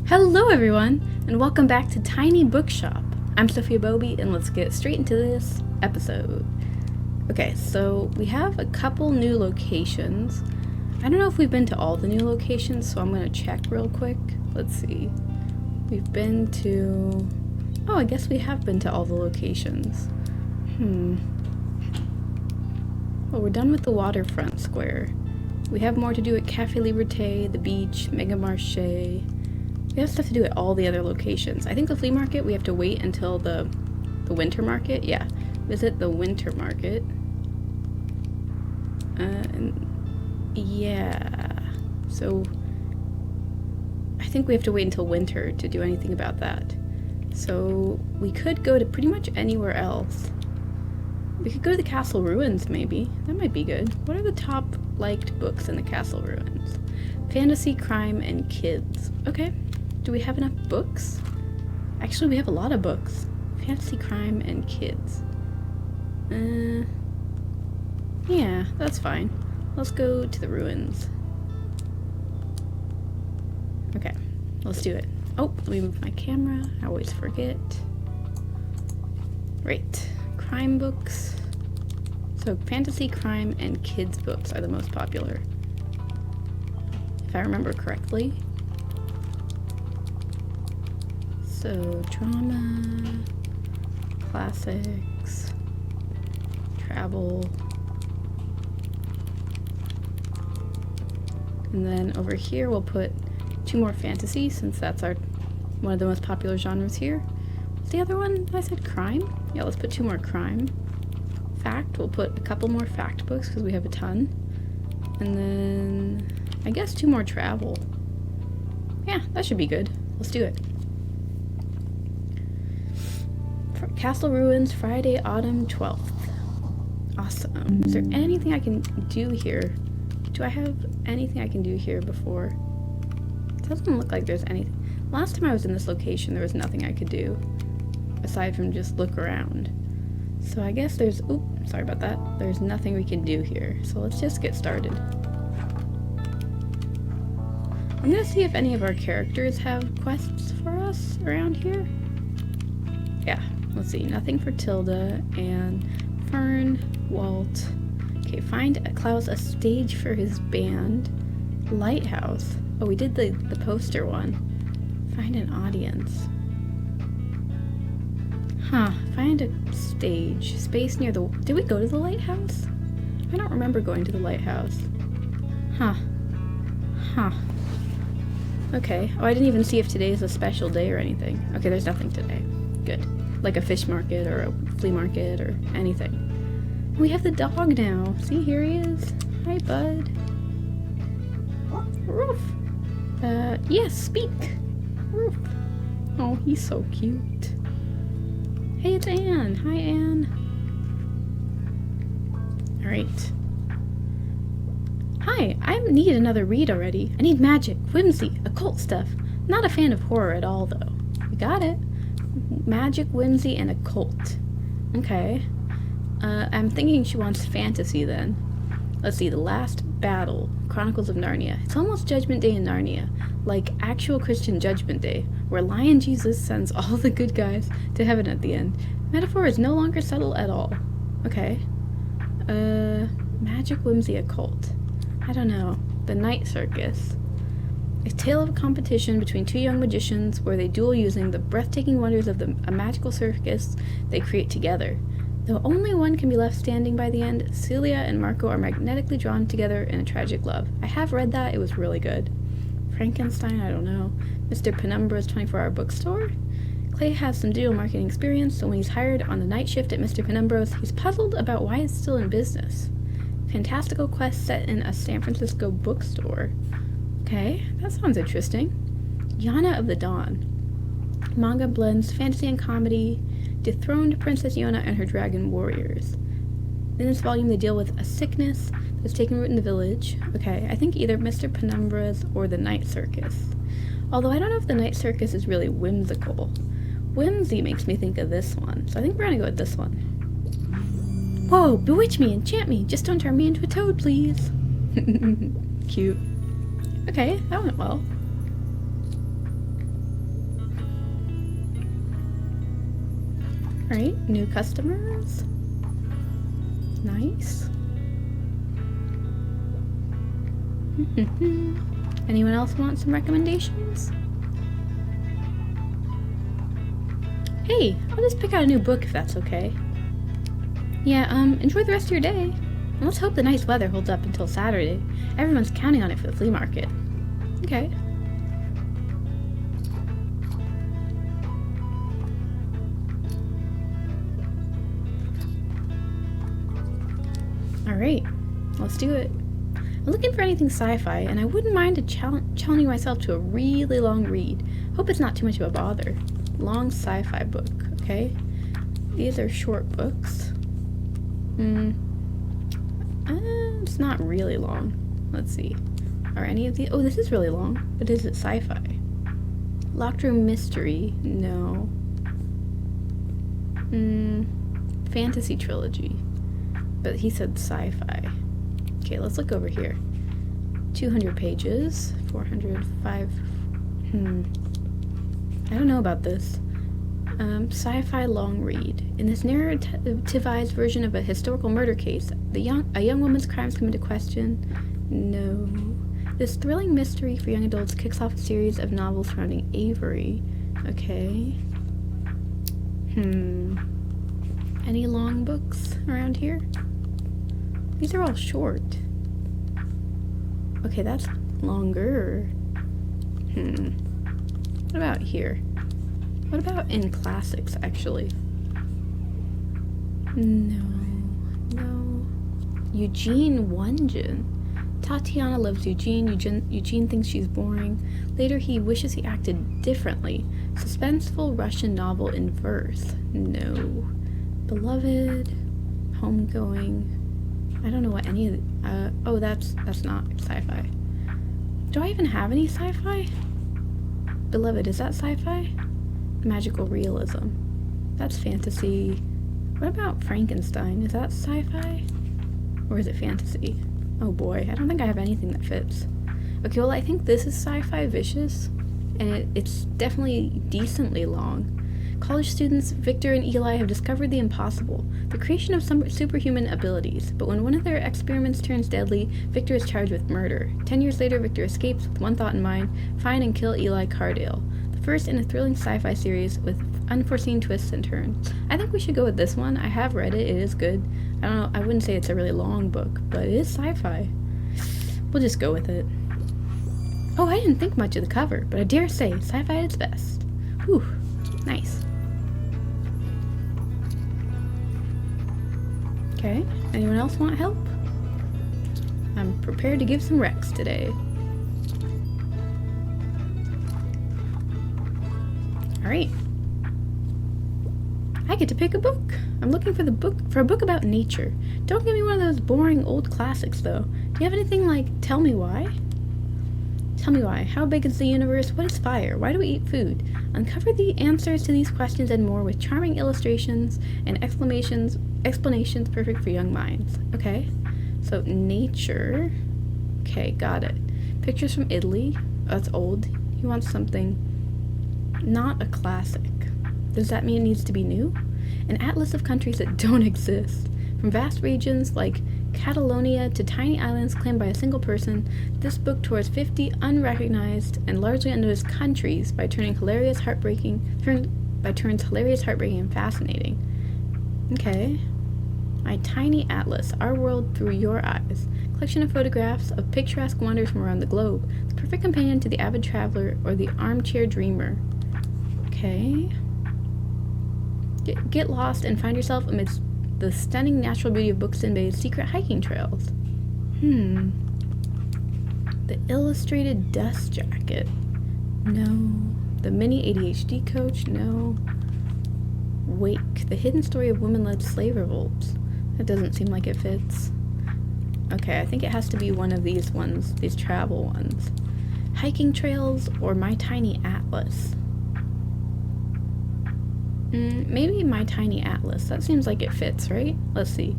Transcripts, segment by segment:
Hello everyone, and welcome back to Tiny Bookshop. I'm Sophia Bobby, and let's get straight into this episode. Okay, so we have a couple new locations. I don't know if we've been to all the new locations, so I'm going to check real quick. Let's see. We've been to... Oh, I guess we have been to all the locations. Well, we're done with the waterfront square. We have more to do at Cafe Liberté, the beach, Mega Marché. We have stuff to do at all the other locations. I think the flea market, we have to wait until the winter market. Yeah, visit the winter market. Yeah, so I think we have to wait until winter to do anything about that. So we could go to pretty much anywhere else. We could go to the castle ruins, maybe. That might be good. What are the top liked books in the castle ruins? Fantasy, crime, and kids. Okay. Do we have enough books? Actually, we have a lot of books. Fantasy, crime, and kids. Yeah, that's fine. Let's go to the ruins. Okay, let's do it. Oh, let me move my camera. I always forget. Right. Crime books. So fantasy, crime, and kids books are the most popular, if I remember correctly. So drama, classics, travel, and then over here we'll put 2 more fantasy, since that's one of the most popular genres here. What's the other one? I said crime? Yeah, let's put 2 more crime. Fact, we'll put a couple more fact books because we have a ton. And then I guess 2 more travel. Yeah, that should be good. Let's do it. Castle Ruins, Friday, Autumn 12th. Awesome. Is there anything I can do here? Do I have anything I can do here before? It doesn't look like there's anything. Last time I was in this location, there was nothing I could do aside from just look around. So I guess there's... Oops, sorry about that. There's nothing we can do here. So let's just get started. I'm gonna see if any of our characters have quests for us around here. Yeah. Let's see, nothing for Tilda and Fern, Walt. Okay, find Klaus a stage for his band. Lighthouse. Oh, we did the poster one. Find an audience. Huh, find a stage. Space near the... Did we go to the lighthouse? I don't remember going to the lighthouse. Huh. Okay. Oh, I didn't even see if today's a special day or anything. Okay, there's nothing today. Good. Like a fish market or a flea market or anything. We have the dog now. See, here he is. Hi, bud. Roof. Yes, speak. Roof. Oh, he's so cute. Hey, it's Anne. Hi, Anne. Alright. Hi, I need another read already. I need magic, whimsy, occult stuff. Not a fan of horror at all, though. You got it. Magic, whimsy, and occult. Okay. I'm thinking she wants fantasy then. Let's see, The Last Battle, Chronicles of Narnia. It's almost Judgment Day in Narnia, like actual Christian Judgment Day, where Lion Jesus sends all the good guys to heaven at the end. Metaphor is no longer subtle at all. Okay. Magic, whimsy, occult. I don't know. The Night Circus. A tale of a competition between 2 young magicians where they duel using the breathtaking wonders of a magical circus they create together. Though only one can be left standing by the end, Celia and Marco are magnetically drawn together in a tragic love. I have read that. It was really good. Frankenstein, I don't know. Mr. Penumbra's 24-hour bookstore? Clay has some digital marketing experience, so when he's hired on the night shift at Mr. Penumbra's, he's puzzled about why it's still in business. Fantastical quest set in a San Francisco bookstore. Okay, that sounds interesting. Yana of the Dawn. Manga blends fantasy and comedy. Dethroned Princess Yona and her dragon warriors. In this volume, they deal with a sickness that's taken root in the village. Okay, I think either Mr. Penumbra's or the Night Circus. Although I don't know if the Night Circus is really whimsical. Whimsy makes me think of this one, so I think we're gonna go with this one. Whoa, bewitch me, enchant me, just don't turn me into a toad, please. Cute. Okay, that went well. Alright, new customers. Nice. Anyone else want some recommendations? Hey, I'll just pick out a new book if that's okay. Yeah, enjoy the rest of your day. And let's hope the nice weather holds up until Saturday. Everyone's counting on it for the flea market. Okay. Alright, let's do it. I'm looking for anything sci-fi, and I wouldn't mind challenging myself to a really long read. Hope it's not too much of a bother. Long sci-fi book, okay? These are short books. It's not really long. Let's see. Are any of these... Oh, this is really long, but is it sci-fi? Locked Room Mystery? No. Fantasy Trilogy. But he said sci-fi. Okay, let's look over here. 200 pages. 405. I don't know about this. Sci-fi long read. In this narrativized version of a historical murder case, a young woman's crimes come into question. No. This thrilling mystery for young adults kicks off a series of novels surrounding Avery. Okay. Any long books around here? These are all short. Okay, that's longer. What about here? What about in classics, actually? No. Eugene Wonjin. Tatiana loves Eugene. Eugene thinks she's boring. Later, he wishes he acted differently. Suspenseful Russian novel in verse. No. Beloved. Homegoing. I don't know what any of the... oh, that's not sci-fi. Do I even have any sci-fi? Beloved, is that sci-fi? Magical realism. That's fantasy. What about Frankenstein? Is that sci-fi? Or is it fantasy? Oh boy, I don't think I have anything that fits. Okay, well I think this is sci-fi vicious, and it's definitely decently long. College students Victor and Eli have discovered the impossible, the creation of some superhuman abilities, but when one of their experiments turns deadly, Victor is charged with murder. 10 years later, Victor escapes with one thought in mind: find and kill Eli Cardale. The first in a thrilling sci-fi series with unforeseen twists and turns. I think we should go with this one. I have read it. It is good. I don't know. I wouldn't say it's a really long book, but it is sci-fi. We'll just go with it. Oh, I didn't think much of the cover, but I dare say sci-fi at its best. Whew. Nice. Okay. Anyone else want help? I'm prepared to give some recs today. Alright. I get to pick a book. I'm looking for a book about nature. Don't give me one of those boring old classics, though. Do you have anything like Tell Me Why? Tell me why. How big is the universe? What is fire? Why do we eat food? Uncover the answers to these questions and more with charming illustrations and explanations perfect for young minds. Okay. So nature. Okay, got it. Pictures from Italy. Oh, that's old. He wants something not a classic. Does that mean it needs to be new? An atlas of countries that don't exist. From vast regions like Catalonia to tiny islands claimed by a single person, this book tours 50 unrecognized and largely unnoticed countries by turns hilarious, heartbreaking, and fascinating. Okay. My Tiny Atlas, Our World Through Your Eyes. Collection of photographs of picturesque wonders from around the globe. The perfect companion to the avid traveler or the armchair dreamer. Okay. Get lost and find yourself amidst the stunning natural beauty of Buxton Bay's secret hiking trails. The Illustrated Dust Jacket. No. The Mini ADHD Coach. No. Wake. The Hidden Story of Women-Led Slave Revolts. That doesn't seem like it fits. Okay, I think it has to be one of these ones, these travel ones. Hiking Trails or My Tiny Atlas. Maybe My Tiny Atlas. That seems like it fits, right? Let's see.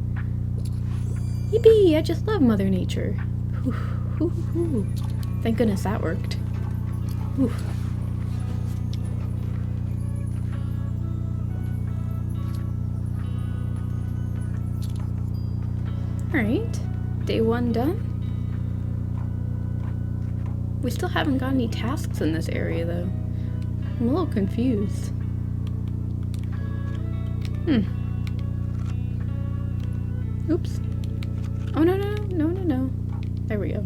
Yippee! I just love Mother Nature. Whew. Thank goodness that worked. Whew. Alright. Day 1 done. We still haven't got any tasks in this area, though. I'm a little confused. Oops. Oh, no. There we go.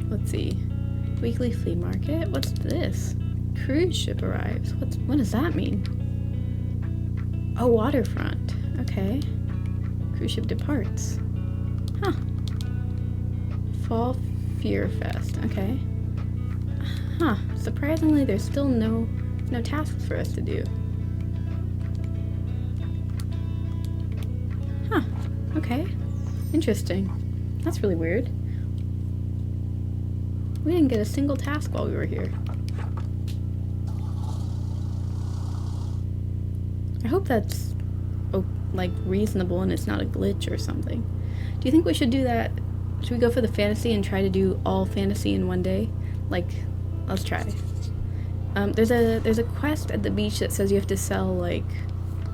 Let's see. Weekly flea market. What's this? Cruise ship arrives. What does that mean? Oh, waterfront. Okay. Cruise ship departs. Huh. Fall Fear Fest. Okay. Huh. Surprisingly, there's still no tasks for us to do. Huh. Okay. Interesting. That's really weird. We didn't get a single task while we were here. I hope that's like reasonable and it's not a glitch or something. Do you think we should do that? Should we go for the fantasy and try to do all fantasy in one day? Like, let's try. There's a quest at the beach that says you have to sell like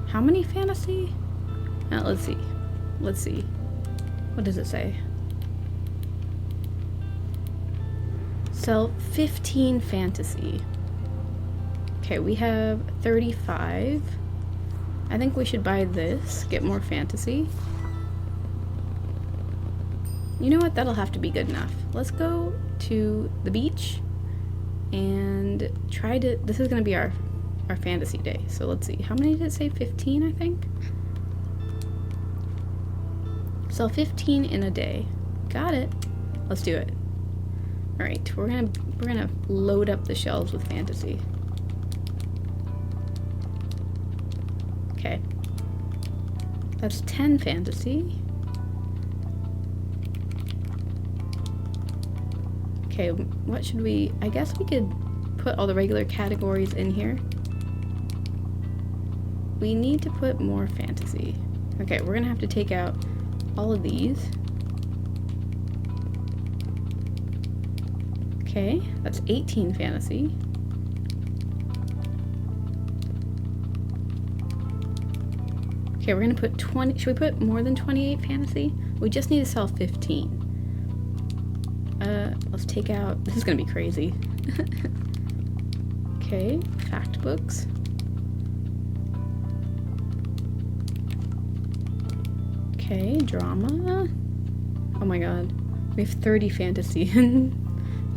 how many fantasy? Let's see. What does it say? Sell 15 fantasy. Okay, we have 35. I think we should buy this, get more fantasy. You know what? That'll have to be good enough. Let's go to the beach and try to... This is going to be our fantasy day. So let's see. How many did it say? 15, I think? Sell 15 in a day. Got it. Let's do it. Alright, we're gonna load up the shelves with fantasy. Okay. That's 10 fantasy. Okay, what should we... I guess we could put all the regular categories in here. We need to put more fantasy. Okay, we're gonna have to take out all of these. Okay, that's 18 fantasy. Okay, we're gonna put 20. Should we put more than 28 fantasy? We just need to sell 15. Let's take out... This is gonna be crazy. Okay, fact books. Okay, drama. Oh my god. We have 30 fantasy.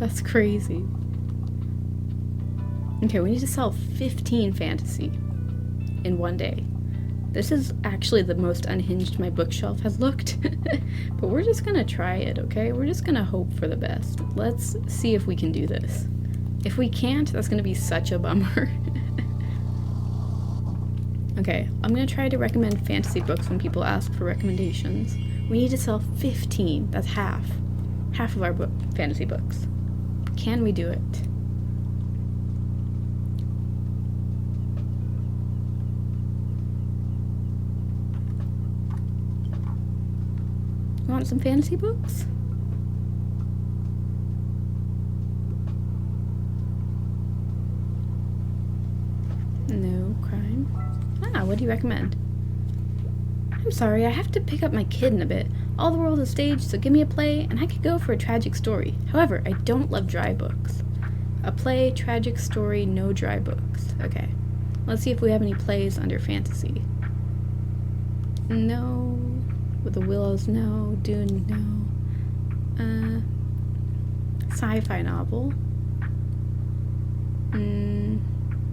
That's crazy. Okay, we need to sell 15 fantasy in one day. This is actually the most unhinged my bookshelf has looked. But we're just gonna try it, okay? We're just gonna hope for the best. Let's see if we can do this. If we can't, that's gonna be such a bummer. Okay, I'm gonna try to recommend fantasy books when people ask for recommendations. We need to sell 15. That's half. Half of our fantasy books. Can we do it? You want some fantasy books? No crime. What do you recommend? I'm sorry, I have to pick up my kid in a bit. All the world is staged, so give me a play, and I could go for a tragic story. However, I don't love dry books. A play, tragic story, no dry books. Okay. Let's see if we have any plays under fantasy. No. With the Willows, no. Dune, no. Sci-fi novel.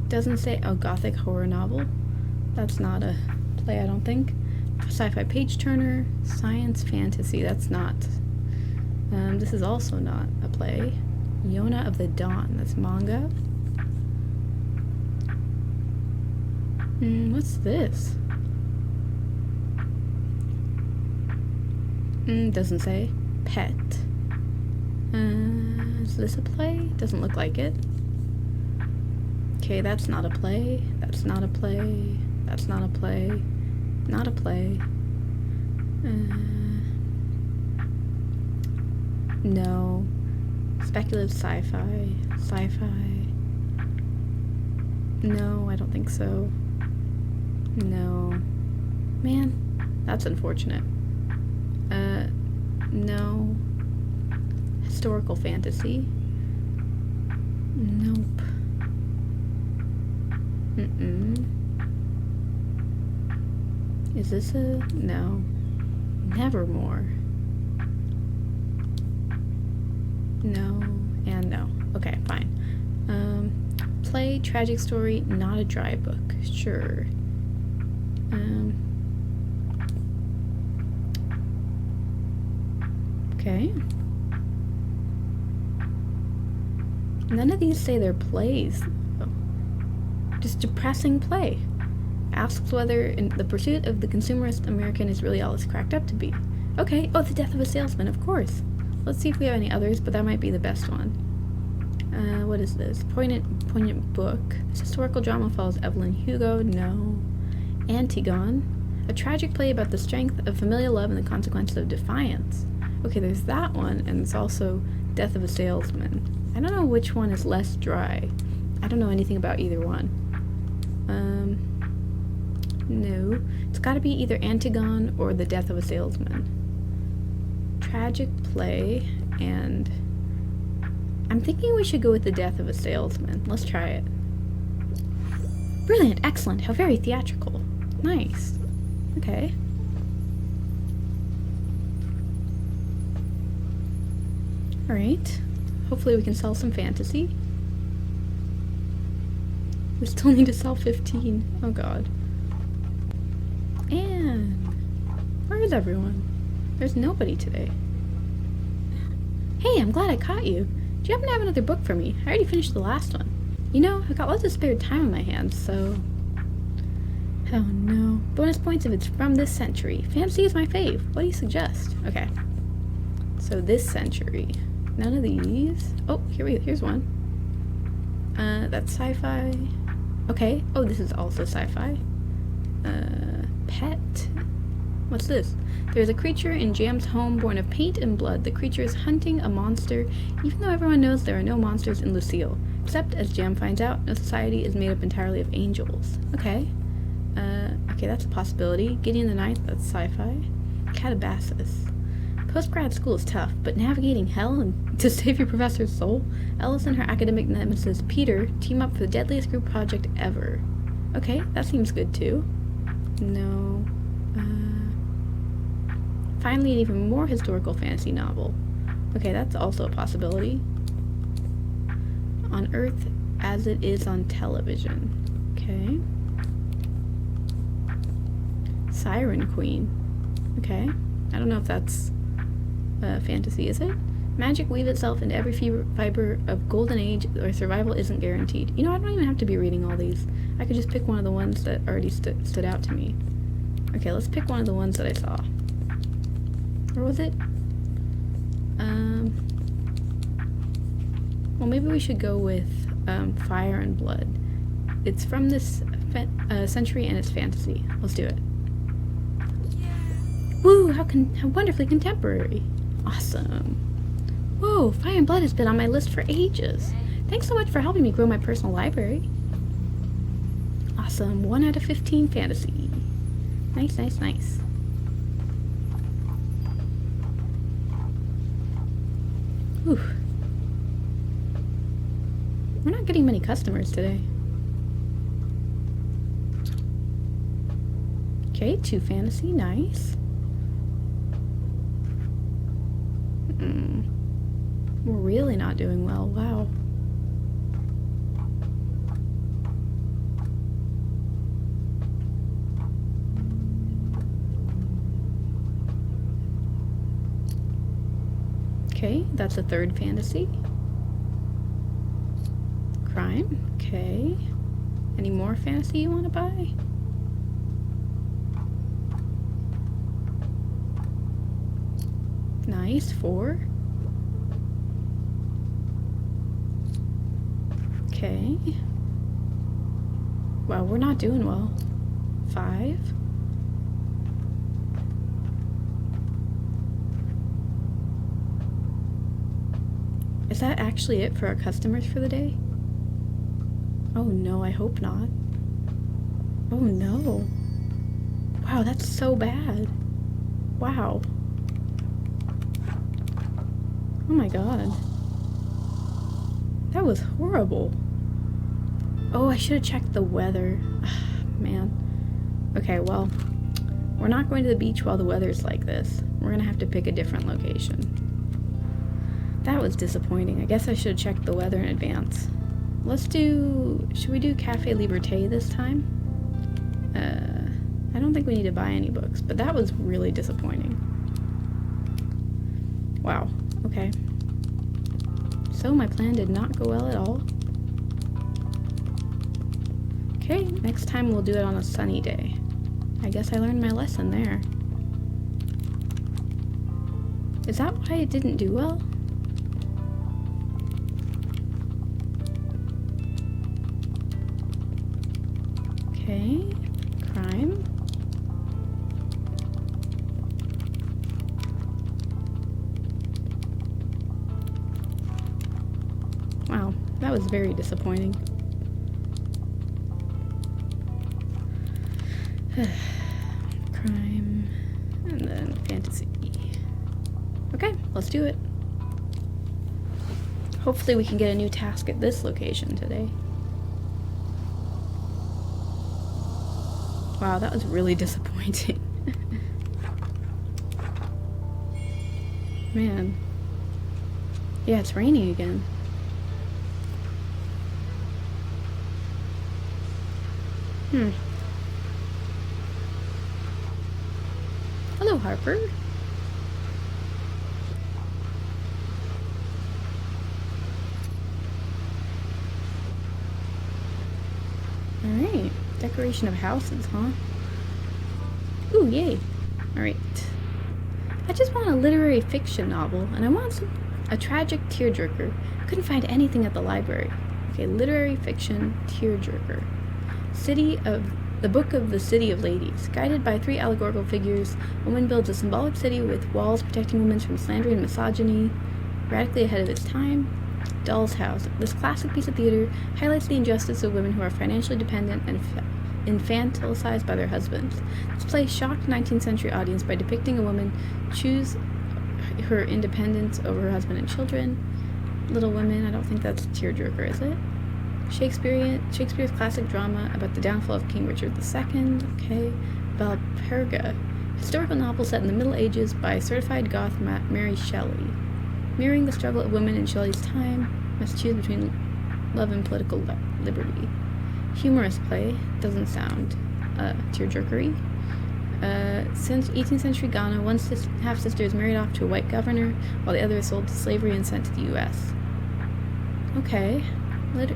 Doesn't say... Oh, gothic horror novel. That's not a play, I don't think. Sci-fi page turner. Science fantasy. That's not. This is also not a play. Yona of the Dawn. That's manga. What's this? Doesn't say. Pet. Is this a play? Doesn't look like it. Okay, that's not a play. That's not a play. That's not a play. Not a play. No. Speculative sci-fi. Sci-fi. No, I don't think so. No. Man, that's unfortunate. No. Historical fantasy. Nope. Is this a... no. Nevermore. No, and no. Okay, fine. Play, tragic story, not a dry book. Sure. Okay. None of these say they're plays. Oh. Just depressing play. Asks whether in the pursuit of the consumerist American is really all it's cracked up to be. Okay. Oh, The Death of a Salesman, of course. Let's see if we have any others, but that might be the best one. What is this? Poignant book. This historical drama follows Evelyn Hugo. No. Antigone. A tragic play about the strength of familial love and the consequences of defiance. Okay, there's that one, and there's also Death of a Salesman. I don't know which one is less dry. I don't know anything about either one. No. It's gotta be either Antigone or The Death of a Salesman. Tragic play, and I'm thinking we should go with The Death of a Salesman. Let's try it. Brilliant, excellent, how very theatrical. Nice. Okay. Alright. Hopefully we can sell some fantasy. We still need to sell 15. Oh god. And where is everyone? There's nobody today. Hey, I'm glad I caught you. Do you happen to have another book for me? I already finished the last one. You know, I've got lots of spare time on my hands, so... oh no. Bonus points if it's from this century. Fantasy is my fave. What do you suggest? Okay. So this century. None of these. Oh, here's one. That's sci-fi. Okay. Oh, this is also sci-fi. Pet. What's this? There's a creature in Jam's home born of paint and blood. The creature is hunting a monster, even though everyone knows there are no monsters in Lucille. Except, as Jam finds out, no society is made up entirely of angels. Okay. Okay, that's a possibility. Gideon the Ninth, that's sci-fi. Catabasis. Post-grad school is tough, but navigating hell and to save your professor's soul, Ellis and her academic nemesis Peter team up for the deadliest group project ever. Okay, that seems good too. No. Finally, an even more historical fantasy novel. Okay, that's also a possibility. On Earth as it is on television. Okay. Siren Queen. Okay. I don't know if that's fantasy, is it? Magic weaves itself into every fiber of golden age, or survival isn't guaranteed. You know, I don't even have to be reading all these. I could just pick one of the ones that already stood out to me. Okay, let's pick one of the ones that I saw. Or was it? Well, maybe we should go with Fire and Blood. It's from this century and it's fantasy. Let's do it. Woo! How wonderfully contemporary. Awesome. Whoa, Fire and Blood has been on my list for ages. Thanks so much for helping me grow my personal library. Awesome. 1 out of 15 fantasy. Nice, nice, nice. Whew. We're not getting many customers today. Okay, 2 fantasy, nice. We're really not doing well, wow. Okay, that's a 3rd fantasy. Crime, okay. Any more fantasy you want to buy? Nice, 4. Okay. Wow, we're not doing well. 5. Is that actually it for our customers for the day? Oh no, I hope not. Oh no. Wow, that's so bad. Wow. Oh my god. That was horrible. Oh, I should have checked the weather. Man. Okay, well, we're not going to the beach while the weather's like this. We're gonna have to pick a different location. That was disappointing. I guess I should have checked the weather in advance. Should we do Cafe Liberté this time? I don't think we need to buy any books, but that was really disappointing. Wow, okay. So my plan did not go well at all. Okay, next time we'll do it on a sunny day. I guess I learned my lesson there. Is that why it didn't do well? Okay, crime. Wow, that was very disappointing. Crime, and then fantasy. Okay, let's do it. Hopefully we can get a new task at this location today. Wow, that was really disappointing. Man. Yeah, it's raining again. Hello, Harper. Alright. Decoration of houses, huh? Ooh, yay. Alright. I just want a literary fiction novel, and I want a tragic tearjerker. I couldn't find anything at the library. Okay, literary fiction tearjerker. The Book of the City of Ladies. Guided by 3 allegorical figures, a woman builds a symbolic city with walls protecting women from slander and misogyny, radically ahead of its time. Doll's House. This classic piece of theater highlights the injustice of women who are financially dependent and infantilized by their husbands. This play shocked the 19th century audience by depicting a woman choose her independence over her husband and children. Little Women, I don't think that's tearjerker, is it? Shakespeare's classic drama about the downfall of King Richard II. Okay. Valperga. Historical novel set in the Middle Ages by certified goth Mary Shelley. Mirroring the struggle of women in Shelley's time, must choose between love and political liberty. Humorous play. Doesn't sound tearjerkery. Since 18th century Ghana, one half-sister is married off to a white governor, while the other is sold to slavery and sent to the U.S. Okay.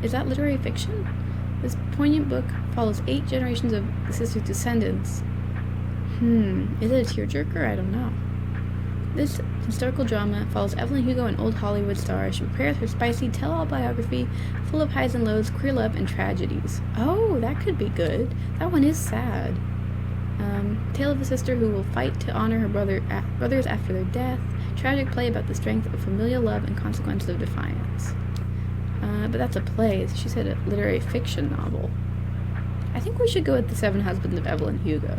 Is that literary fiction? This poignant book follows 8 generations of the sister's descendants. Is it a tearjerker? I don't know. This historical drama follows Evelyn Hugo, an old Hollywood star, as she prepares her spicy tell-all biography full of highs and lows, queer love, and tragedies. Oh, that could be good. That one is sad. Tale of a sister who will fight to honor her brothers after their death. Tragic play about the strength of familial love and consequences of defiance. But that's a play. She said a literary fiction novel. I think we should go with The 7 Husbands of Evelyn Hugo.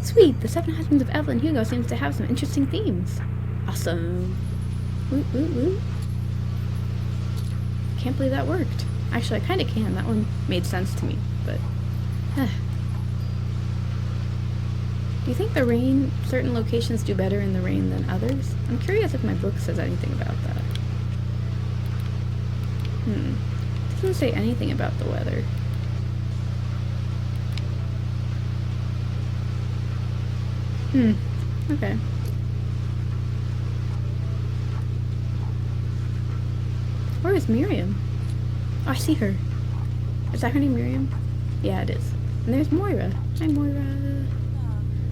Sweet! The 7 Husbands of Evelyn Hugo seems to have some interesting themes. Awesome. Woo, woo, woo. Can't believe that worked. Actually, I kind of can. That one made sense to me, but... Do you think the rain, certain locations do better in the rain than others? I'm curious if my book says anything about that. Doesn't say anything about the weather. Okay. Where is Miriam? Oh, I see her. Is that her name, Miriam? Yeah, it is. And there's Moira. Hi, Moira.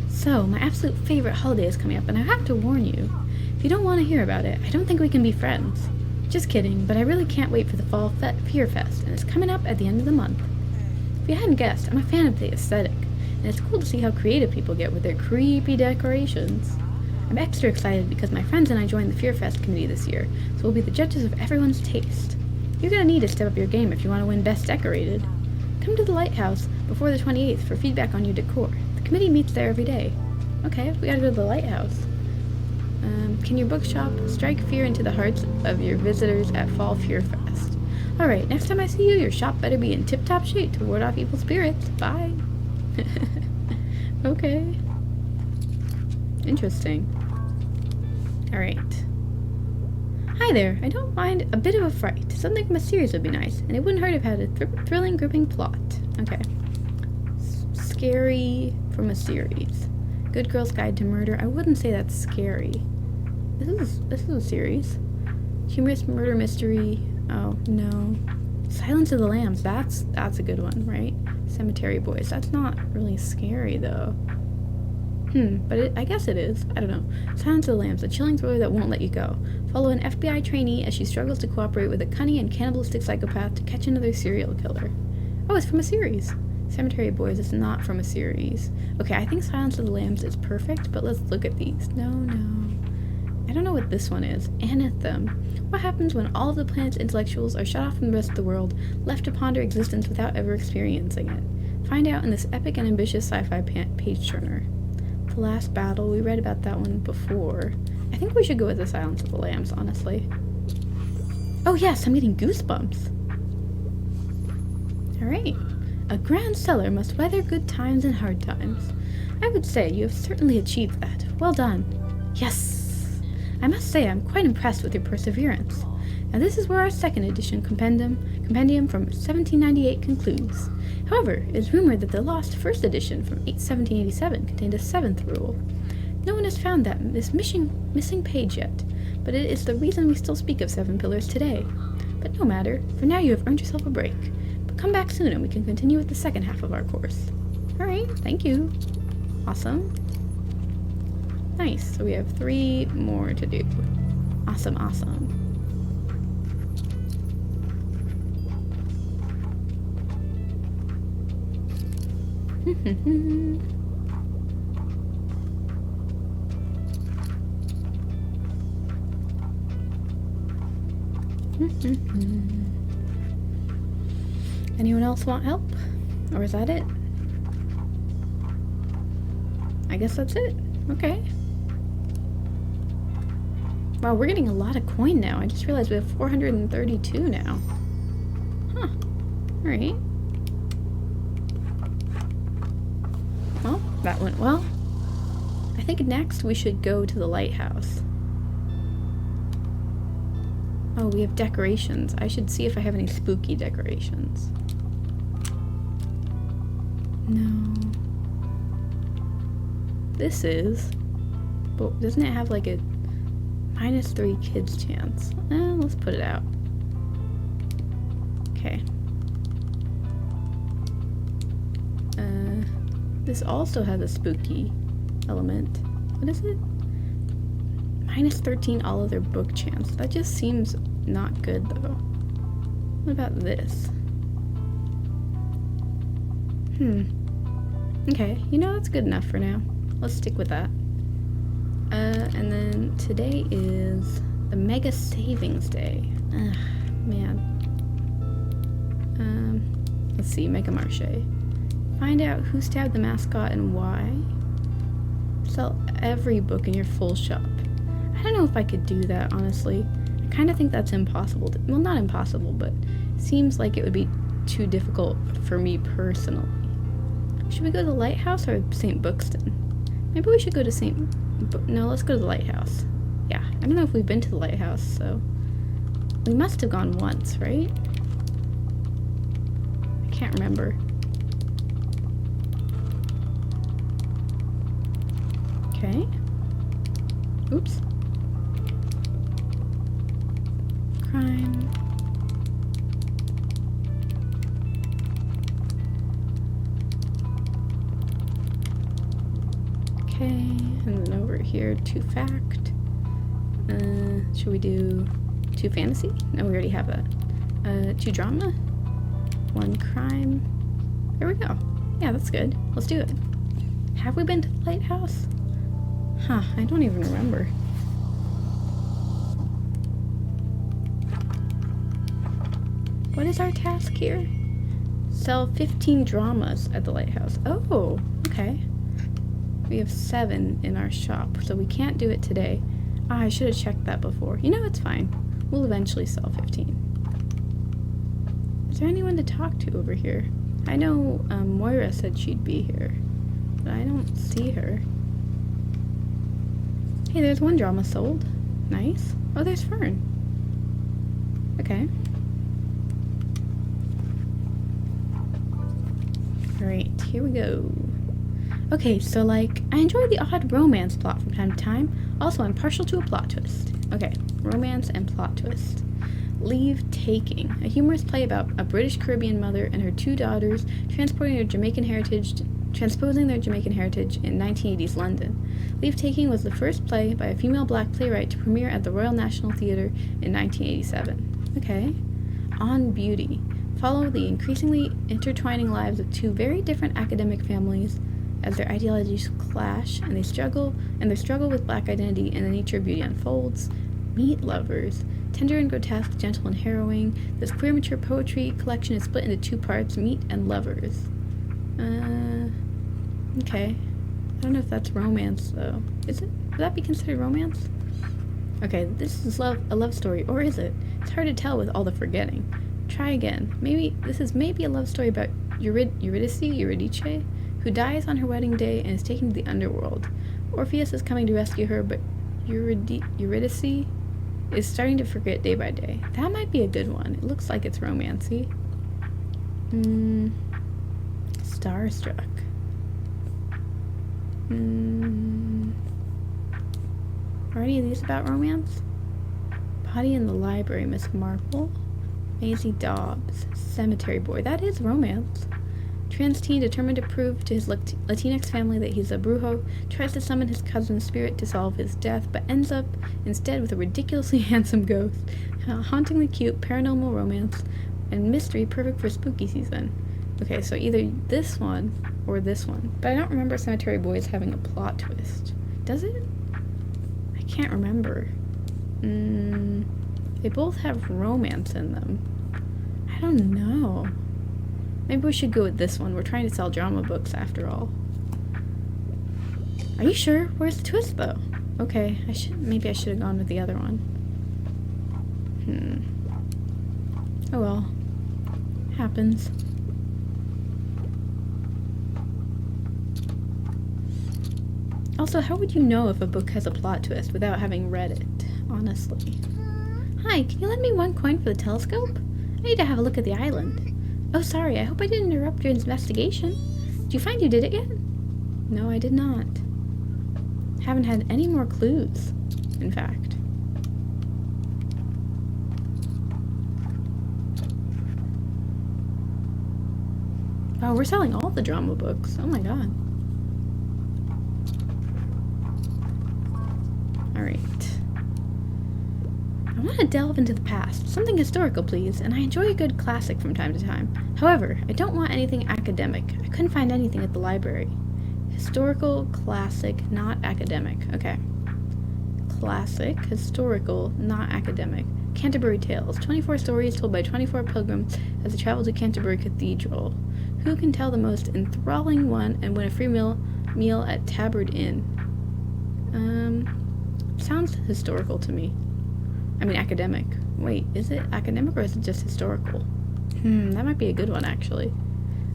So, my absolute favorite holiday is coming up, and I have to warn you. If you don't want to hear about it, I don't think we can be friends. Just kidding, but I really can't wait for the Fall Fear Fest, and it's coming up at the end of the month. If you hadn't guessed, I'm a fan of the aesthetic, and it's cool to see how creative people get with their creepy decorations. I'm extra excited because my friends and I joined the Fear Fest committee this year, so we'll be the judges of everyone's taste. You're gonna need to step up your game if you want to win Best Decorated. Come to the Lighthouse before the 28th for feedback on your decor. The committee meets there every day. Okay, we gotta go to the Lighthouse. Can your bookshop strike fear into the hearts of your visitors at Fall Fear Fest? Alright, next time I see you, your shop better be in tip-top shape to ward off evil spirits. Bye. Okay. Interesting. Alright. Hi there. I don't mind a bit of a fright. Something from a series would be nice, and it wouldn't hurt if it had a thrilling, gripping plot. Okay. Scary from a series. Good Girl's Guide to Murder. I wouldn't say that's scary. This is a series. Humorous murder mystery. Oh, no. Silence of the Lambs. That's a good one, right? Cemetery Boys. That's not really scary, though. But I guess it is. I don't know. Silence of the Lambs, a chilling thriller that won't let you go. Follow an FBI trainee as she struggles to cooperate with a cunning and cannibalistic psychopath to catch another serial killer. Oh, it's from a series. Cemetery Boys is not from a series. Okay, I think Silence of the Lambs is perfect, but let's look at these. No. I don't know what this one is. Anthem. What happens when all of the planet's intellectuals are shut off from the rest of the world, left to ponder existence without ever experiencing it? Find out in this epic and ambitious sci-fi page-turner. The Last Battle, we read about that one before. I think we should go with the Silence of the Lambs, honestly. Oh yes, I'm getting goosebumps. Alright. A grand seller must weather good times and hard times. I would say you have certainly achieved that. Well done. Yes! I must say I'm quite impressed with your perseverance. Now this is where our second edition compendium from 1798 concludes. However, it is rumored that the lost first edition from 1787 contained a seventh rule. No one has found this missing page yet, but it is the reason we still speak of 7 pillars today. But no matter, for now you have earned yourself a break. But come back soon and we can continue with the second half of our course. Alright, thank you. Awesome. Nice, so we have 3 more to do. Awesome. Anyone else want help? Or is that it? I guess that's it. Okay. Wow, we're getting a lot of coin now. I just realized we have 432 now. Huh. Alright. Well, that went well. I think next we should go to the lighthouse. Oh, we have decorations. I should see if I have any spooky decorations. No. This is... But doesn't it have like a -3 kids chance? Let's put it out. Okay. This also has a spooky element. What is it? -13 all other book chance. That just seems not good though. What about this? Okay, that's good enough for now. Let's stick with that. And then today is the Mega Savings Day. Ugh, man. Let's see, Mega Marché. Find out who stabbed the mascot and why. Sell every book in your full shop. I don't know if I could do that, honestly. I kind of think that's impossible. Well, not impossible, but seems like it would be too difficult for me personally. Should we go to the Lighthouse or St. Bookston? Maybe we should go to No, let's go to the Lighthouse. Yeah, I don't know if we've been to the Lighthouse, so... We must have gone once, right? I can't remember. Okay. Oops. Crime. Okay, and then over here, 2 fact. Should we do 2 fantasy? No, we already have that. 2 drama. 1 crime. There we go. Yeah, that's good. Let's do it. Have we been to the lighthouse? Huh, I don't even remember. What is our task here? Sell 15 dramas at the lighthouse. Oh, okay. We have 7 in our shop, so we can't do it today. Ah, I should have checked that before. You know, it's fine. We'll eventually sell 15. Is there anyone to talk to over here? I know Moira said she'd be here, but I don't see her. Hey, there's one drama sold. Nice. Oh, there's Fern. Okay. Alright, here we go. Okay, so like, I enjoy the odd romance plot from time to time. Also, I'm partial to a plot twist. Okay, romance and plot twist. Leave Taking, a humorous play about a British Caribbean mother and her 2 daughters transposing their Jamaican heritage in 1980s London. Leave Taking was the first play by a female black playwright to premiere at the Royal National Theatre in 1987. Okay. On Beauty. Follow the increasingly intertwining lives of 2 very different academic families as their ideologies clash and their struggle with black identity and the nature of beauty unfolds. Meet Lovers. Tender and grotesque, gentle and harrowing, this queer mature poetry collection is split into 2 parts, Meet and Lovers. Okay. I don't know if that's romance, though. Is it? Would that be considered romance? Okay, this is a love story, or is it? It's hard to tell with all the forgetting. Try again. This is maybe a love story about Eurydice, who dies on her wedding day and is taken to the underworld. Orpheus is coming to rescue her, but Eurydice is starting to forget day by day. That might be a good one. It looks like it's romancy. Starstruck. Are any of these about romance? Body in the Library, Miss Marple. Maisie Dobbs. Cemetery Boy. That is romance. Trans teen determined to prove to his Latinx family that he's a brujo, tries to summon his cousin's spirit to solve his death, but ends up instead with a ridiculously handsome ghost. Hauntingly cute, paranormal romance, and mystery perfect for spooky season. Okay, so either this one or this one. But I don't remember Cemetery Boys having a plot twist. Does it? I can't remember. They both have romance in them. I don't know. Maybe we should go with this one. We're trying to sell drama books after all. Are you sure? Where's the twist though? Okay, maybe I should have gone with the other one. Oh well. Happens. Also, how would you know if a book has a plot twist without having read it? Honestly. Hi, can you lend me 1 coin for the telescope? I need to have a look at the island. Oh, sorry, I hope I didn't interrupt your investigation. Did you find you did it yet? No, I did not. Haven't had any more clues, in fact. Oh, we're selling all the drama books. Oh my god. Alright. I want to delve into the past. Something historical, please, and I enjoy a good classic from time to time. However, I don't want anything academic. I couldn't find anything at the library. Historical, classic, not academic. Okay. Classic, historical, not academic. Canterbury Tales. 24 stories told by 24 pilgrims as they travel to Canterbury Cathedral. Who can tell the most enthralling one and win a free meal at Tabard Inn? Sounds historical to me. I mean academic. Wait, is it academic or is it just historical? That might be a good one actually.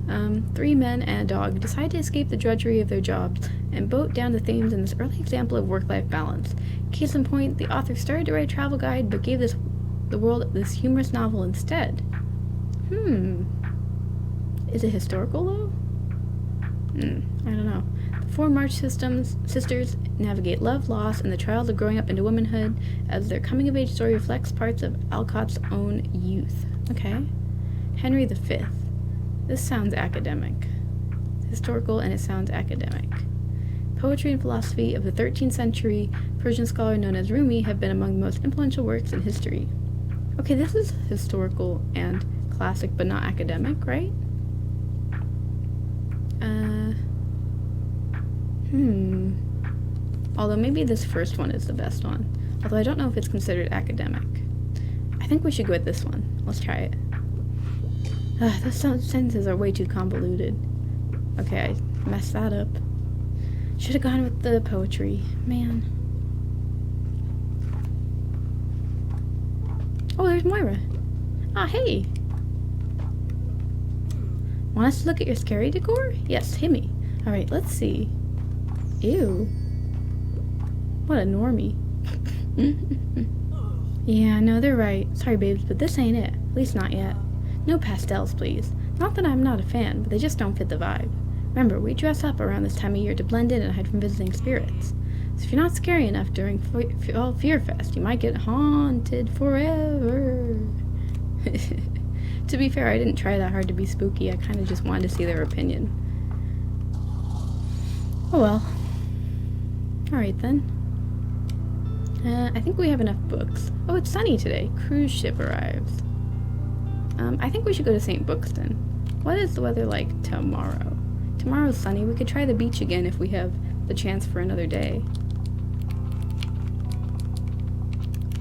3 men and a dog decide to escape the drudgery of their jobs and boat down the Thames in this early example of work-life balance. Case in point, the author started to write a travel guide but gave the world this humorous novel instead. Is it historical though? I don't know. The 4 March sisters navigate love, loss, and the trials of growing up into womanhood as their coming-of-age story reflects parts of Alcott's own youth. Okay. Henry V. This sounds academic. Historical, and it sounds academic. Poetry and philosophy of the 13th century Persian scholar known as Rumi have been among the most influential works in history. Okay, this is historical and classic, but not academic, right? Although maybe this first one is the best one. Although I don't know if it's considered academic. I think we should go with this one. Let's try it. Those sentences are way too convoluted. Okay, I messed that up. Should have gone with the poetry. Man. Oh, there's Moira. Ah, hey. Want us to look at your scary decor? Yes, hit me. Alright, let's see. Ew. What a normie. Yeah, no, they're right. Sorry, babes, but this ain't it. At least not yet. No pastels, please. Not that I'm not a fan, but they just don't fit the vibe. Remember, we dress up around this time of year to blend in and hide from visiting spirits. So if you're not scary enough during Fear Fest, you might get haunted forever. To be fair, I didn't try that hard to be spooky. I kind of just wanted to see their opinion. Oh well. Alright then. I think we have enough books. Oh, it's sunny today. Cruise ship arrives. I think we should go to St. Buxton. What is the weather like tomorrow? Tomorrow's sunny. We could try the beach again if we have the chance for another day.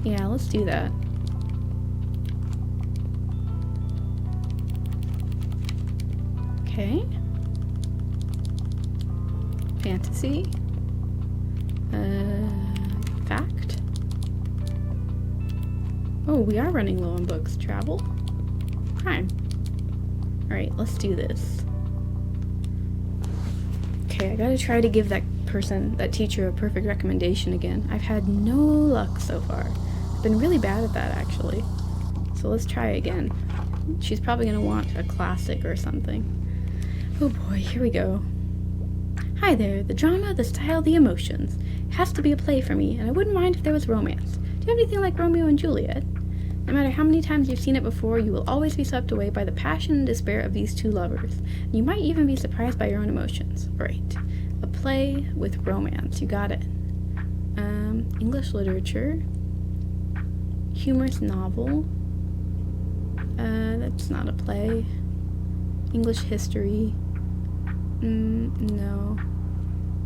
Yeah, let's do that. Okay. Fantasy. Fact. Oh, we are running low on books. Travel. Crime. Alright, let's do this. Okay, I gotta try to give that teacher, a perfect recommendation again. I've had no luck so far. I've been really bad at that, actually. So let's try again. She's probably gonna want a classic or something. Oh boy, here we go. Hi there, the drama, the style, the emotions. It has to be a play for me, and I wouldn't mind if there was romance. Do you have anything like Romeo and Juliet? No matter how many times you've seen it before, you will always be swept away by the passion and despair of these two lovers. And you might even be surprised by your own emotions. Right. A play with romance. You got it. English literature. Humorous novel. That's not a play. English history. No.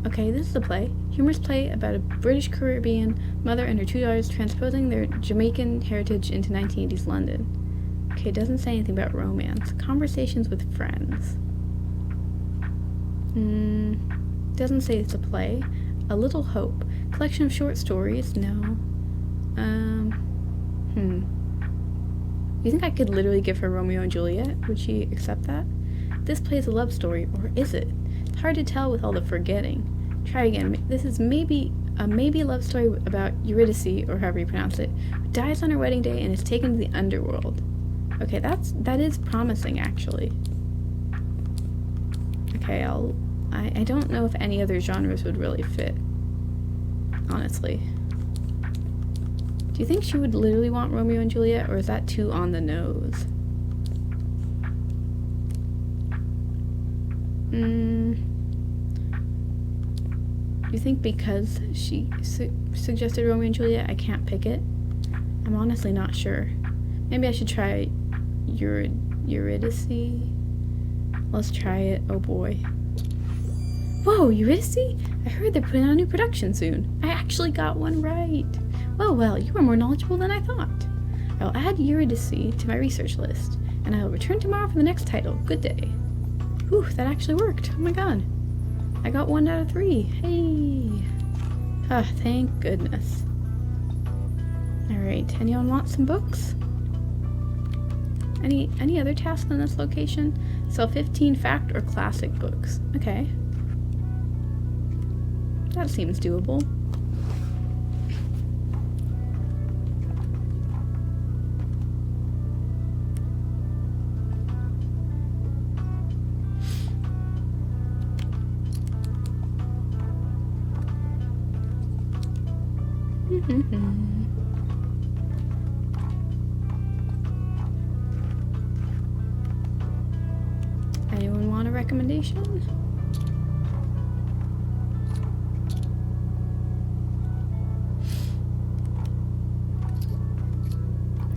Okay, this is a play. Humorous play about a British Caribbean mother and her two daughters transposing their Jamaican heritage into 1980s London. Okay, it doesn't say anything about romance. Conversations with friends. Doesn't say it's a play. A Little Hope. Collection of short stories. No. You think I could literally give her Romeo and Juliet? Would she accept that? This play is a love story, or is it? It's hard to tell with all the forgetting. Try again. This is maybe a love story about Eurydice, or however you pronounce it, who dies on her wedding day and is taken to the underworld. Okay, that is promising, actually. Okay, I don't know if any other genres would really fit, honestly. Do you think she would literally want Romeo and Juliet, or is that too on the nose? Do you think because she suggested Romeo and Juliet, I can't pick it? I'm honestly not sure. Maybe I should try Eurydice? Let's try it. Oh boy. Whoa, Eurydice? I heard they're putting on a new production soon. I actually got one right. Well, you are more knowledgeable than I thought. I'll add Eurydice to my research list, and I'll return tomorrow for the next title. Good day. Whew, that actually worked. Oh my god. I got 1 out of 3. Hey. Ah, thank goodness. Alright, anyone want some books? Any other tasks in this location? Sell 15 fact or classic books. Okay. That seems doable. Anyone want a recommendation?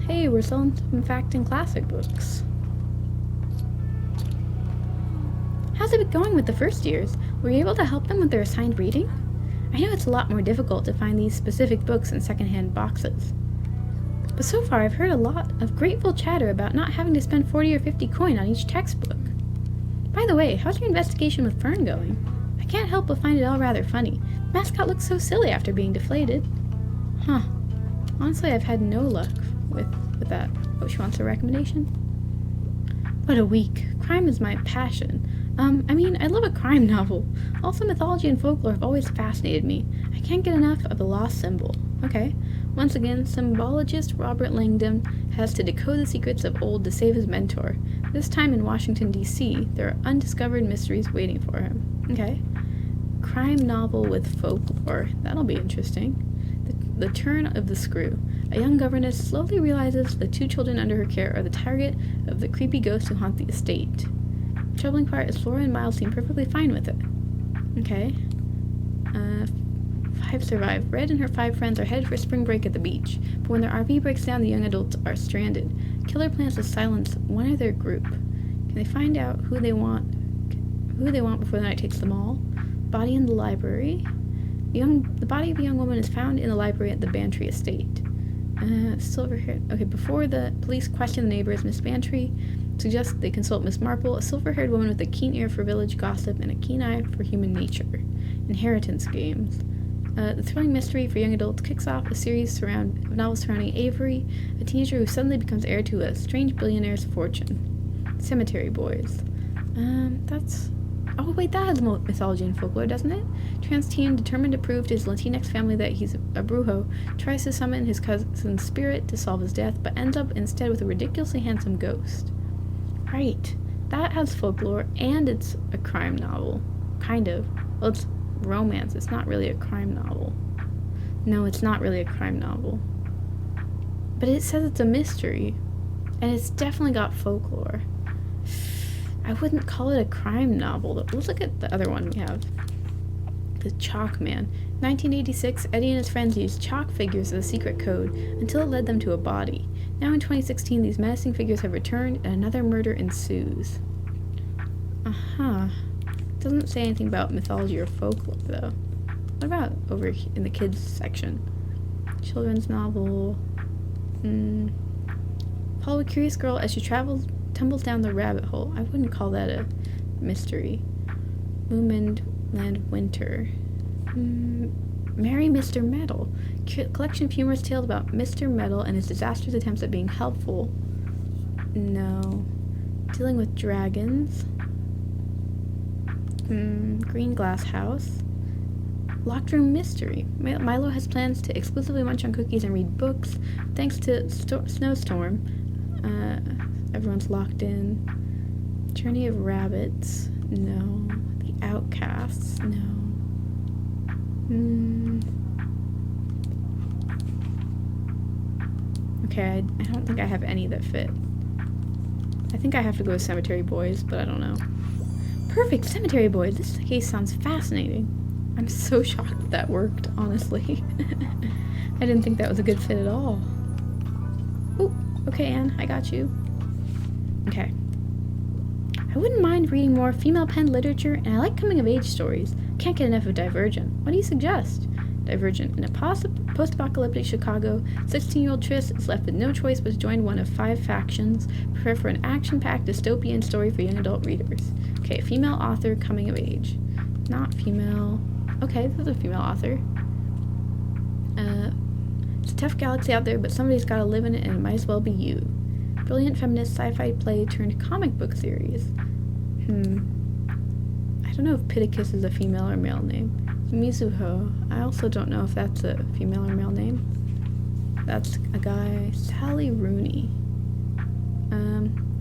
Hey, we're selling some fact and classic books. How's it going with the first years? Were you able to help them with their assigned reading? I know it's a lot more difficult to find these specific books in secondhand boxes. But so far I've heard a lot of grateful chatter about not having to spend 40 or 50 coin on each textbook. By the way, how's your investigation with Fern going? I can't help but find it all rather funny. The mascot looks so silly after being deflated. Huh. Honestly, I've had no luck with with that. Oh, she wants a recommendation? What a week. Crime is my passion. I love a crime novel. Also, mythology and folklore have always fascinated me. I can't get enough of the lost symbol. Okay. Once again, symbologist Robert Langdon has to decode the secrets of old to save his mentor. This time in Washington, D.C., there are undiscovered mysteries waiting for him. Okay. Crime novel with folklore. That'll be interesting. The turn of the screw. A young governess slowly realizes the 2 children under her care are the target of the creepy ghosts who haunt the estate. The troubling part is Flora and Miles seem perfectly fine with it. Okay. 5 survive. Red and her 5 friends are headed for spring break at the beach, but when their RV breaks down, the young adults are stranded. Killer plans to silence one of their group. Can they find out who they want before the night takes them all? Body in the library. The body of a young woman is found in the library at the Bantry estate. Silver-haired... Okay, before the police question the neighbors, Miss Bantry suggests they consult Miss Marple, a silver-haired woman with a keen ear for village gossip and a keen eye for human nature. Inheritance games. The thrilling mystery for young adults kicks off a series of novels surrounding Avery, a teenager who suddenly becomes heir to a strange billionaire's fortune. Cemetery Boys. That's... Oh, wait, that has mythology and folklore, doesn't it? Trans teen, determined to prove to his Latinx family that he's a brujo, tries to summon his cousin's spirit to solve his death, but ends up instead with a ridiculously handsome ghost. Right. That has folklore, and it's a crime novel. Kind of. Well, it's romance. It's not really a crime novel. No, it's not really a crime novel. But it says it's a mystery, and it's definitely got folklore. I wouldn't call it a crime novel. Let's look at the other one we have. The Chalk Man. 1986, Eddie and his friends used chalk figures as a secret code until it led them to a body. Now in 2016, these menacing figures have returned and another murder ensues. Doesn't say anything about mythology or folklore, though. What about over in the kids section? Children's novel. Follow a curious girl as she tumbles down the rabbit hole. I wouldn't call that a mystery. Moonland Winter. Marry Mr. Metal. Collection of humorous tales about Mr. Metal and his disastrous attempts at being helpful. No. Dealing with dragons. Green Glass House. Locked Room Mystery. Milo has plans to exclusively munch on cookies and read books. Thanks to Snowstorm. Everyone's locked in. Journey of Rabbits. No. The Outcasts. No. Okay, I don't think I have any that fit. I think I have to go with Cemetery Boys, but I don't know. Perfect! Cemetery Boys! This case sounds fascinating. I'm so shocked that worked, honestly. I didn't think that was a good fit at all. Ooh, okay, Anne, I got you. Okay. I wouldn't mind reading more female-penned literature, and I like coming-of-age stories. Can't get enough of Divergent. What do you suggest? Divergent. In a post-apocalyptic Chicago, 16-year-old Triss is left with no choice but to join one of 5 factions. Prepare for an action-packed dystopian story for young adult readers. Okay, female author, coming-of-age. Not female... Okay, this is a female author. It's a tough galaxy out there, but somebody's gotta live in it, and it might as well be you. Brilliant feminist sci-fi play turned comic book series. I don't know if Pittacus is a female or male name. Mizuho. I also don't know if that's a female or male name. That's a guy. Sally Rooney.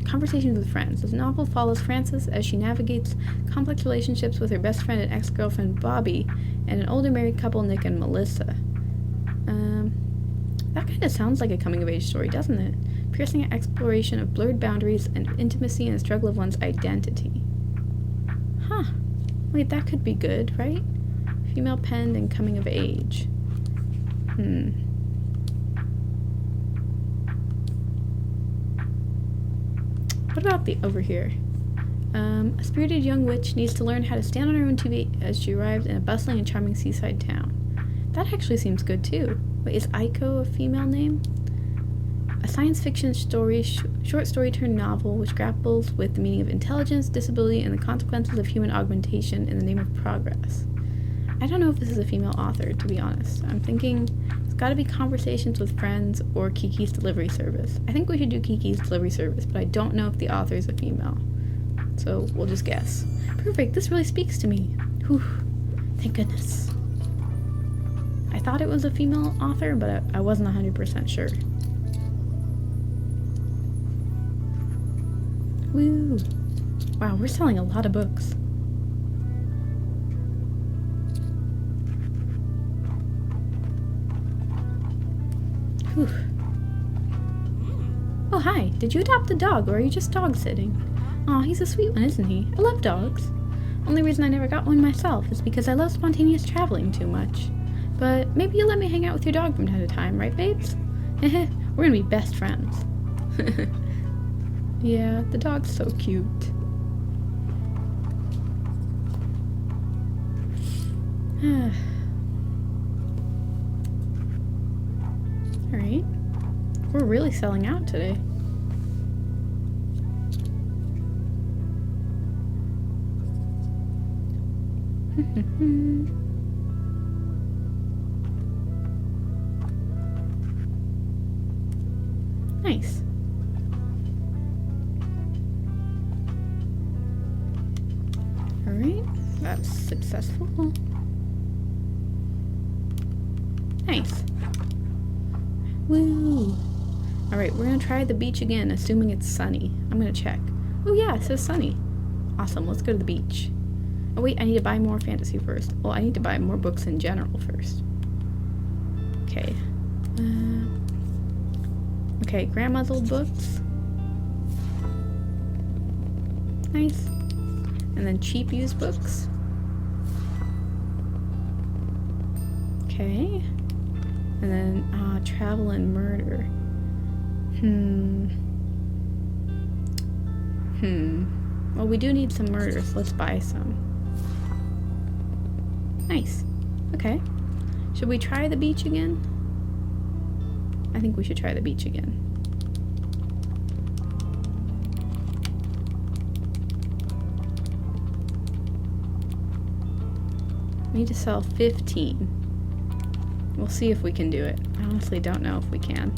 Conversations with Friends. This novel follows Frances as she navigates complex relationships with her best friend and ex-girlfriend Bobby and an older married couple, Nick and Melissa. That kind of sounds like a coming-of-age story, doesn't it? Piercing exploration of blurred boundaries and intimacy and the struggle of one's identity. Huh. Wait, that could be good, right? Female penned and coming of age. What about the over here? A spirited young witch needs to learn how to stand on her own 2 feet as she arrives in a bustling and charming seaside town. That actually seems good too. Wait, is Aiko a female name? A science fiction story, short story turned novel which grapples with the meaning of intelligence, disability, and the consequences of human augmentation in the name of progress. I don't know if this is a female author, to be honest. I'm thinking it's Gotta be conversations with friends or Kiki's delivery service. I think we should do Kiki's delivery service, but I don't know if the author is a female. So we'll just guess. Perfect, this really speaks to me. Whew, thank goodness. I thought it was a female author, but I wasn't 100% sure. Woo! Wow, we're selling a lot of books. Whew. Oh, hi. Did you adopt a dog, or are you just dog sitting? Aw, he's a sweet one, isn't he? I love dogs. Only reason I never got one myself is because I love spontaneous traveling too much. But maybe you'll let me hang out with your dog from time to time, right, babes? We're gonna be best friends. Yeah, the dog's so cute. Alright. We're really selling out today. Nice. Alright, that's successful. Nice. Woo! Alright, we're gonna try the beach again, assuming it's sunny. I'm gonna check. Oh yeah, it says sunny. Awesome, let's go to the beach. Oh wait, I need to buy more fantasy first. Well, I need to buy more books in general first. Okay. Okay, Grandma's old books. Nice. And then cheap used books. Okay. And then, travel and murder. Well, we do need some murder, so let's buy some. Nice. Okay. Should we try the beach again? I think we should try the beach again. We need to sell 15. We'll see if we can do it. I honestly don't know if we can.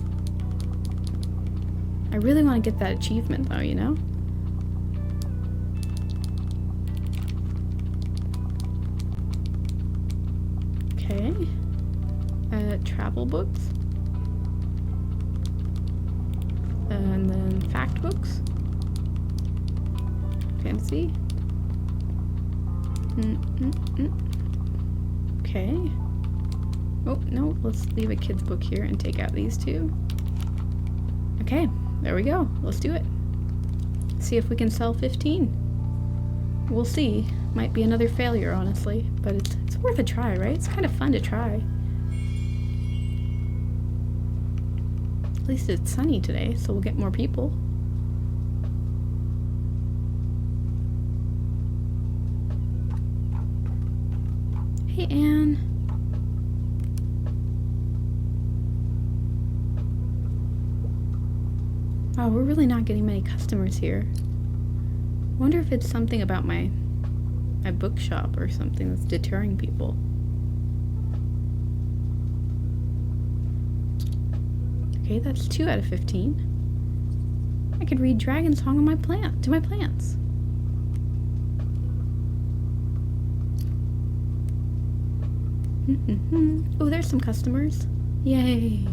I really want to get that achievement though, you know? Okay. Travel books. And then fact books. Fantasy. Okay. Oh, no, let's leave a kid's book here and take out these two. Okay, there we go. Let's do it. See if we can sell 15. We'll see. Might be another failure, honestly, but it's worth a try, right? It's kind of fun to try. At least it's sunny today, so we'll get more people. Hey, Anne. Wow, we're really not getting many customers here. I wonder if it's something about my bookshop or something that's deterring people. Okay, that's 2 out of 15. I could read Dragon Song on my plant to my plants. Oh, there's some customers. Yay.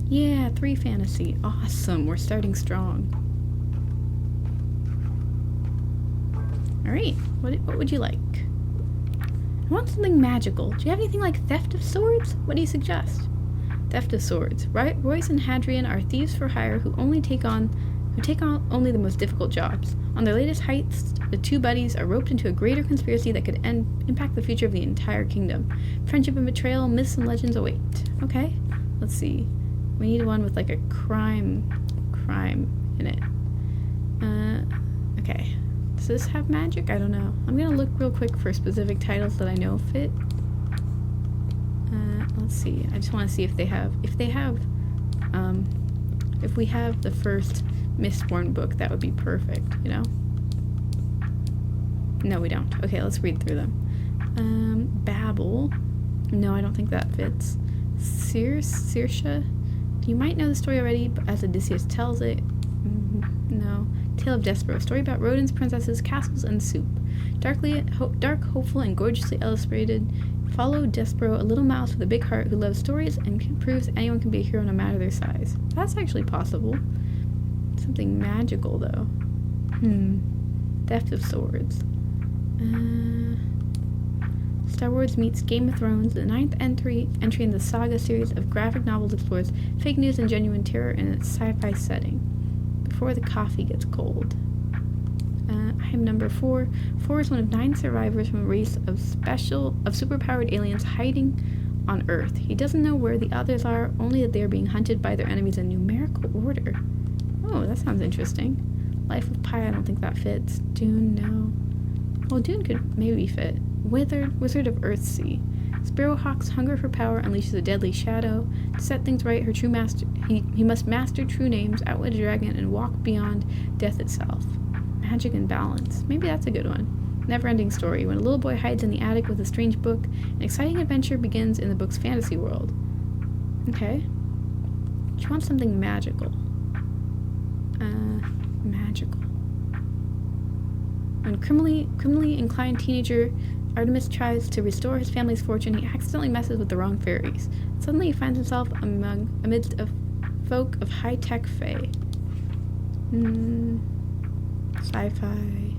Yeah, 3 fantasy. Awesome, we're starting strong. Alright, what would you like? I want something magical. Do you have anything like Theft of Swords? What do you suggest? Theft of Swords. Royce and Hadrian are thieves for hire who take on only the most difficult jobs. On their latest heist, the 2 buddies are roped into a greater conspiracy that could impact the future of the entire kingdom. Friendship and betrayal, myths and legends await. Okay, let's see. We need one with like a crime in it. Okay. Does this have magic? I don't know. I'm gonna look real quick for specific titles that I know fit. Let's see. I just want to see if we have the first Mistborn book, that would be perfect, you know? No, we don't. Okay, let's read through them. Babel. No, I don't think that fits. Saoirse. You might know the story already, but as Odysseus tells it. No. Tale of Despero. A story about rodents, princesses, castles, and soup. Dark, hopeful, and gorgeously illustrated. Follow Despero, a little mouse with a big heart who loves stories and proves anyone can be a hero no matter their size. That's actually possible. Something magical, though. Theft of Swords. Star Wars meets Game of Thrones. The 9th entry in the Saga series of graphic novels explores fake news and genuine terror in its sci-fi setting. Before the coffee gets cold. I am number 4. 4 is one of 9 survivors from a race of superpowered aliens hiding on Earth. He doesn't know where the others are, only that they are being hunted by their enemies in numerical order. Oh, that sounds interesting. Life of Pi, I don't think that fits. Dune, no. Well, Dune could maybe fit. Wizard of Earthsea. Sparrowhawk's hunger for power unleashes a deadly shadow. To set things right, her true master he must master true names, outwit a dragon, and walk beyond death itself. Magic and balance. Maybe that's a good one. Never-ending story. When a little boy hides in the attic with a strange book, an exciting adventure begins in the book's fantasy world. Okay. She wants something magical. Magical. When criminally inclined teenager Artemis tries to restore his family's fortune, he accidentally messes with the wrong fairies. Suddenly he finds himself amidst a folk of high-tech fae. Sci-fi.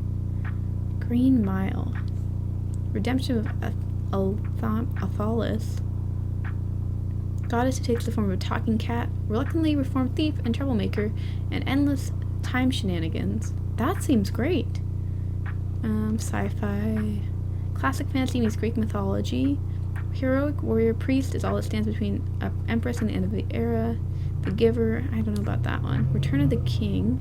Green Mile. Redemption of Althalis. Goddess who takes the form of a talking cat, reluctantly reformed thief and troublemaker, and endless time shenanigans. That seems great. Sci-fi. Classic fantasy meets Greek mythology. Heroic warrior priest is all that stands between Empress and the end of the era. The Giver. I don't know about that one. Return of the King.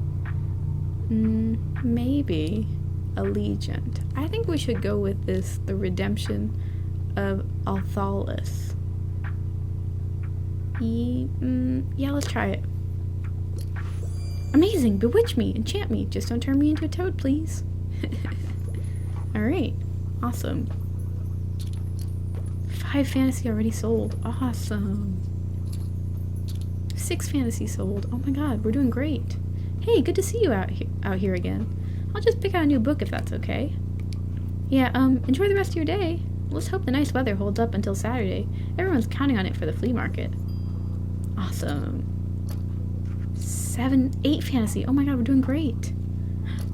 Maybe. Allegiant. I think we should go with this. The Redemption of Althalis. Yeah, let's try it. Amazing! Bewitch me! Enchant me! Just don't turn me into a toad, please. Alright. Awesome. 5 fantasy already sold. Awesome. 6 fantasy sold. Oh my god, we're doing great. Hey, good to see you out here again. I'll just pick out a new book if that's okay. Yeah, enjoy the rest of your day. Let's hope the nice weather holds up until Saturday. Everyone's counting on it for the flea market. Awesome. 8 fantasy. Oh my god, we're doing great.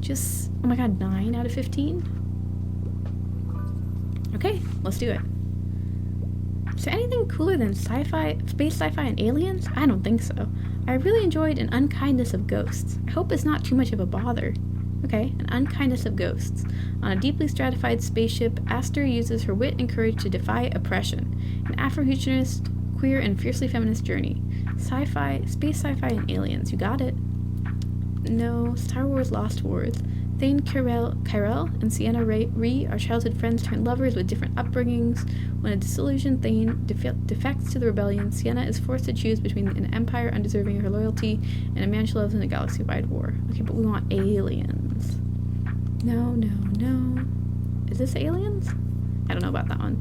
Oh my god, 9 out of 15? Okay, let's do it. Is there anything cooler than sci-fi, space sci-fi, and aliens? I don't think so. I really enjoyed An Unkindness of Ghosts. I hope it's not too much of a bother. Okay, An Unkindness of Ghosts. On a deeply stratified spaceship, Aster uses her wit and courage to defy oppression. An Afrofuturist, queer, and fiercely feminist journey. Sci-fi, space sci-fi, and aliens. You got it. No, Star Wars Lost Wars. Thane Kyrell and Sienna Ree are childhood friends turned lovers with different upbringings. When a disillusioned Thane defects to the rebellion, Sienna is forced to choose between an empire undeserving of her loyalty and a man she loves in a galaxy-wide war. Okay, but we want aliens. No. Is this aliens? I don't know about that one.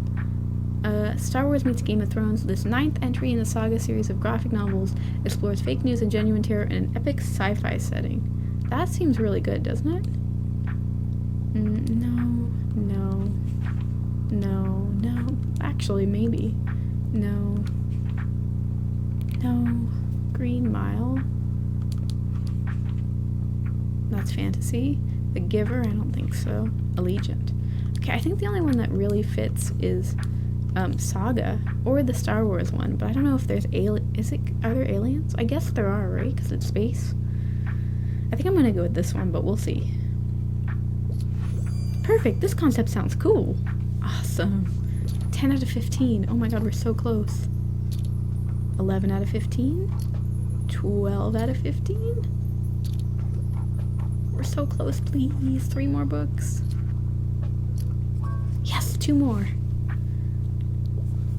Star Wars meets Game of Thrones. This 9th entry in the Saga series of graphic novels explores fake news and genuine terror in an epic sci-fi setting. That seems really good, doesn't it? No. Actually, maybe. No. Green Mile. That's fantasy. The Giver, I don't think so. Allegiant. Okay, I think the only one that really fits is Saga or the Star Wars one, but I don't know if there's are there aliens? I guess there are, right? Because it's space. I think I'm gonna go with this one, but we'll see. Perfect! This concept sounds cool! Awesome! 10 out of 15. Oh my god, we're so close. 11 out of 15? 12 out of 15? We're so close, please. 3 more books. Yes, 2 more.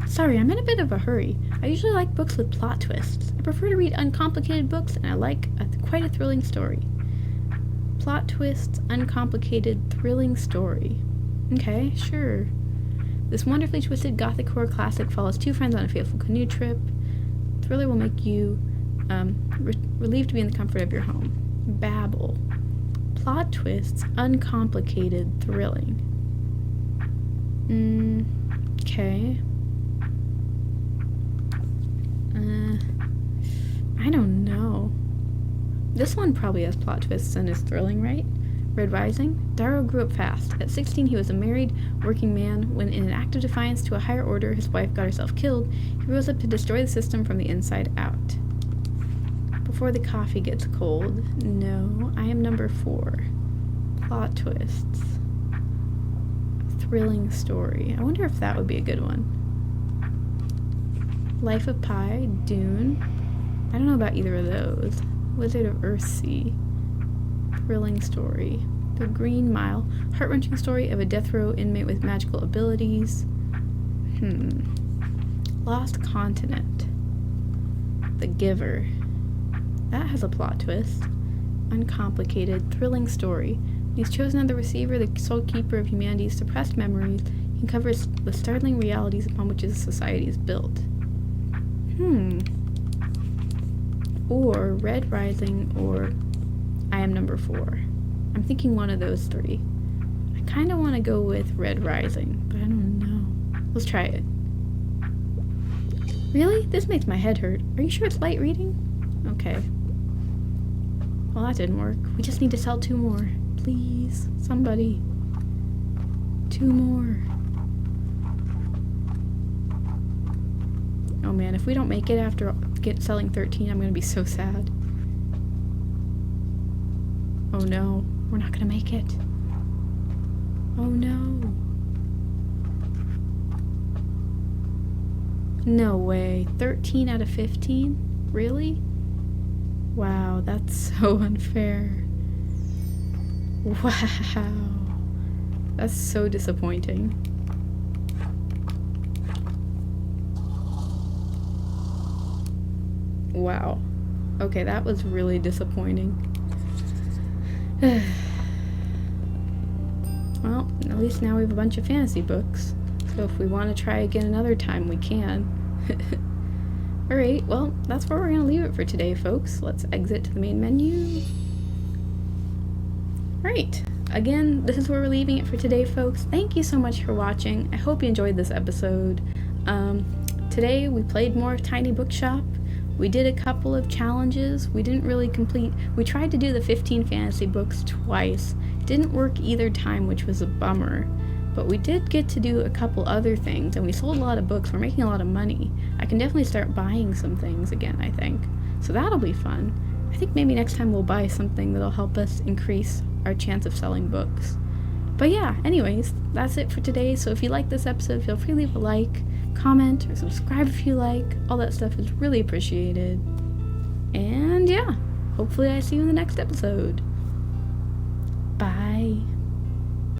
Sorry, I'm in a bit of a hurry. I usually like books with plot twists. I prefer to read uncomplicated books, and I like quite a thrilling story. Plot twists, uncomplicated, thrilling story. Okay, sure. This wonderfully twisted gothic horror classic follows two friends on a fateful canoe trip. Thriller will make you relieved to be in the comfort of your home. Babble. Plot twists, uncomplicated, thrilling. Okay. I don't know. This one probably has plot twists and is thrilling, right? Red Rising. Darrow grew up fast. At 16, he was a married, working man. When, in an act of defiance to a higher order, his wife got herself killed, he rose up to destroy the system from the inside out. Before the coffee gets cold. No, I am number 4. Plot twists. Thrilling story. I wonder if that would be a good one. Life of Pi. Dune. I don't know about either of those. Wizard of Earthsea. Thrilling story. The Green Mile. Heart-wrenching story of a death row inmate with magical abilities. Lost Continent. The Giver. That has a plot twist. Uncomplicated, thrilling story. He's chosen as the receiver, the sole keeper of humanity's suppressed memories. He covers the startling realities upon which his society is built. Or Red Rising, or I Am Number 4. I'm thinking one of those 3. I kind of want to go with Red Rising, but I don't know. Let's try it. Really? This makes my head hurt. Are you sure it's light reading? Okay. Well, that didn't work. We just need to sell 2 more. Please, somebody. 2 more. Oh man, if we don't make it after selling 13, I'm gonna be so sad. Oh no, we're not gonna make it. Oh no. No way. 13 out of 15? Really? Wow, that's so unfair. Wow. That's so disappointing. Wow. Okay, that was really disappointing. Well, at least now we have a bunch of fantasy books. So if we want to try again another time, we can. Alright, well, that's where we're going to leave it for today, folks. Let's exit to the main menu. Alright, again, this is where we're leaving it for today, folks. Thank you so much for watching. I hope you enjoyed this episode. Today, we played more Tiny Bookshop. We did a couple of challenges. We didn't really complete... We tried to do the 15 fantasy books twice. It didn't work either time, which was a bummer. But we did get to do a couple other things, and we sold a lot of books. We're making a lot of money. I can definitely start buying some things again, I think. So that'll be fun. I think maybe next time we'll buy something that'll help us increase our chance of selling books. But yeah, anyways, that's it for today. So if you like this episode, feel free to leave a like, comment, or subscribe if you like. All that stuff is really appreciated. And yeah, hopefully I see you in the next episode.